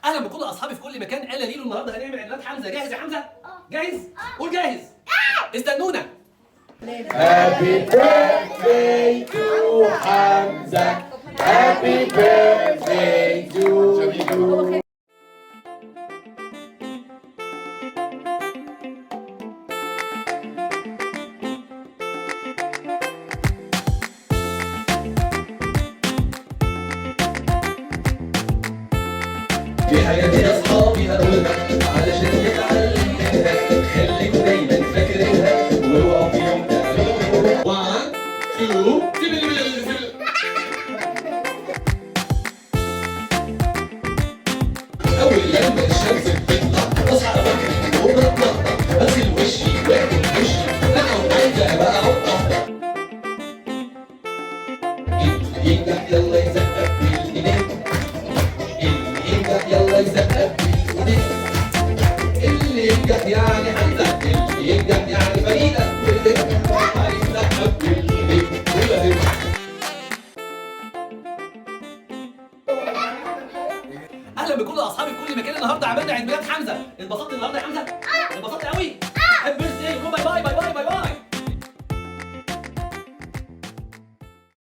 اهلا بكل اصحابي في كل مكان. انا ليلو. النهارده هنعمل عيد ميلاد حمزه. جاهز يا حمزه؟ جاهز؟ قول جاهز. استنونا. Happy birthday to Hamza. Happy birthday to you. في حياتي أصحابي هقولها علشان نتعلم منها، خليكوا دايما فاكرينها واوعوا في يوم تعملوها. 1 2 أول لما الشمس بتطلع أصحى أفكر وبتنطط، أغسل وشي وآكل وشي، أنا وعايزة أبقى عقدة. اللي ينجح يلا يسقف بالإيدين، اللي ينجح يلا يسقف بالإيدين، اللي ينجح يعني حمزة، اللي ينجح يعني فريدة، واللي ينجح هيسقف بالإيدين. اهلا بكل اصحابي في كل مكان. النهارده عملنا عيد ميلاد حمزه. اتبسطت النهارده يا حمزه؟